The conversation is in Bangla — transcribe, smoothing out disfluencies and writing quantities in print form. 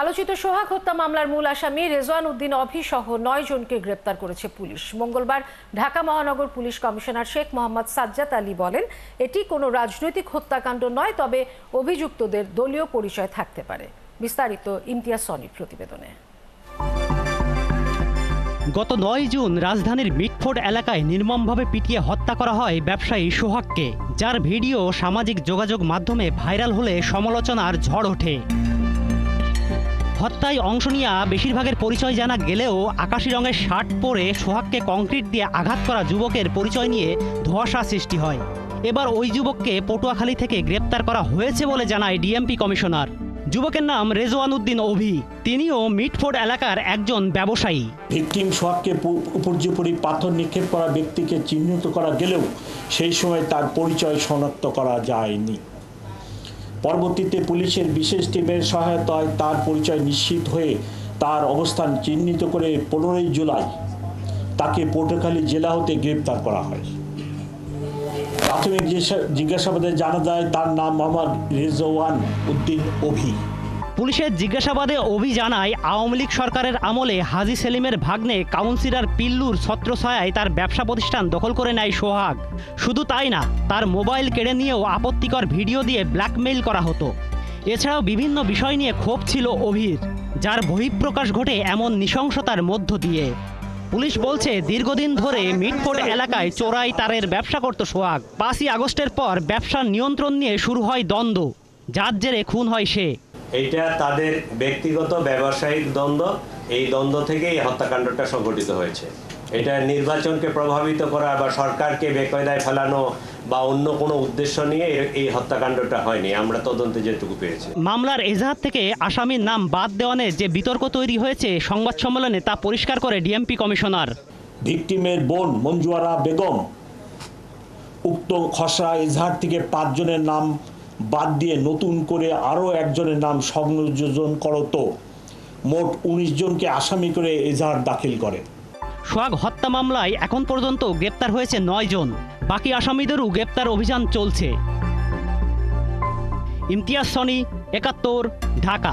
আলোচিত সোহাগ হত্যা মামলার মূল আসামি রেজওয়ান উদ্দিন অভি সহ 9 জনকে গ্রেপ্তার করেছে পুলিশ। মঙ্গলবার ঢাকা মহানগর পুলিশ কমিশনার শেখ মোহাম্মদ সাজ্জাদ আলী বলেন, এটি কোনো রাজনৈতিক হত্যাকাণ্ড নয়, তবে অভিযুক্তদের দলীয় পরিচয় থাকতে পারে। বিস্তারিত ইমতিয়াজ সনির প্রতিবেদনে। গত 9 জুন রাজধানীর মিটফোর্ড এলাকায় নির্মমভাবে পিটিয়ে হত্যা করা হয় ব্যবসায়ী সোহাগকে, যার ভিডিও সামাজিক যোগাযোগ মাধ্যমে ভাইরাল হলে সমালোচনার ঝড় ওঠে। হত্যায় অংশ নেওয়া বেশিরভাগের পরিচয় জানা গেলেও আকাশি রঙের শার্ট পরে সোহাগকে কংক্রিট দিয়ে আঘাত করা যুবকের পরিচয় নিয়ে ধোঁয়াশা সৃষ্টি হয়। এবার ওই যুবককে পটুয়াখালী থেকে গ্রেপ্তার করা হয়েছে বলে জানায় ডিএমপি কমিশনার। যুবকের নাম রেজওয়ান উদ্দিন অভি, তিনিও মিটফোর্ড এলাকার একজন ব্যবসায়ী। ভিকটিম সোহাগকে উপর্যুপরি পাথর নিক্ষেপ করা ব্যক্তিকে চিহ্নিত করা গেলেও সেই সময় তার পরিচয় শনাক্ত করা যায়নি। পরবর্তীতে পুলিশের বিশেষ টিমের সহায়তায় তার পরিচয় নিশ্চিত হয়ে তার অবস্থান চিহ্নিত করে 15 জুলাই তাকে পটুয়াখালী জেলা হতে গ্রেপ্তার করা হয়। প্রাথমিক জিজ্ঞাসাবাদে জানা যায় তার নাম মোহাম্মদ রেজওয়ান উদ্দিন অভি। পুলিশের জিজ্ঞাসাবাদে অভি জানায়, আওয়ামী লীগ সরকারের আমলে হাজী সেলিমের ভাগ্নে কাউন্সিলর পিল্লুর ছত্রছায়ায় তার ব্যবসা প্রতিষ্ঠান দখল করে নেয় সোহাগ। শুধু তাই না, তার মোবাইল কেড়ে নিয়েও আপত্তিকর ভিডিও দিয়ে ব্ল্যাকমেইল করা হতো। এছাড়াও বিভিন্ন বিষয় নিয়ে ক্ষোভ ছিল অভির, যার বহিঃপ্রকাশ ঘটে এমন নৃশংসতার মধ্য দিয়ে। পুলিশ বলছে, দীর্ঘদিন ধরে মিটফোর্ড এলাকায় চোরাই তারের ব্যবসা করত সোহাগ। 5ই আগস্টের পর ব্যবসার নিয়ন্ত্রণ নিয়ে শুরু হয় দ্বন্দ্ব, যার জেরে খুন হয় সে। এইটা তাদের ব্যক্তিগত ব্যবসায়িক দ্বন্দ্ব, এই দ্বন্দ্ব থেকেই হত্যাকাণ্ডটা সংঘটিত হয়েছে। এটা নির্বাচনকে প্রভাবিত করা বা সরকারকে বেকায়দায় ফেলানো বা অন্য কোনো উদ্দেশ্য নিয়ে এই হত্যাকাণ্ডটা হয়নি, আমরা তদন্তে যেটুকু পেয়েছি। মামলার এজাহার থেকে আসামির নাম বাদ দেওয়া নিয়ে যে বিতর্ক তৈরি হয়েছে সংবাদ সম্মেলনে তা পরিষ্কার করে ডিএমপি কমিশনার। ভিকটিমের বোন মঞ্জুয়ারা বেগম উক্ত খসড়া এজাহার থেকে 5 জনের নাম বাদ দিয়ে নতুন করে আরও একজনের নাম সংযোজন করত মোট 19 জনকে আসামি করে এজাহার দাখিল করে। সোহাগ হত্যা মামলায় এখন পর্যন্ত গ্রেপ্তার হয়েছে 9 জন, বাকি আসামিদেরও গ্রেপ্তার অভিযান চলছে। ইমতিয়াজ সনি, 71, ঢাকা।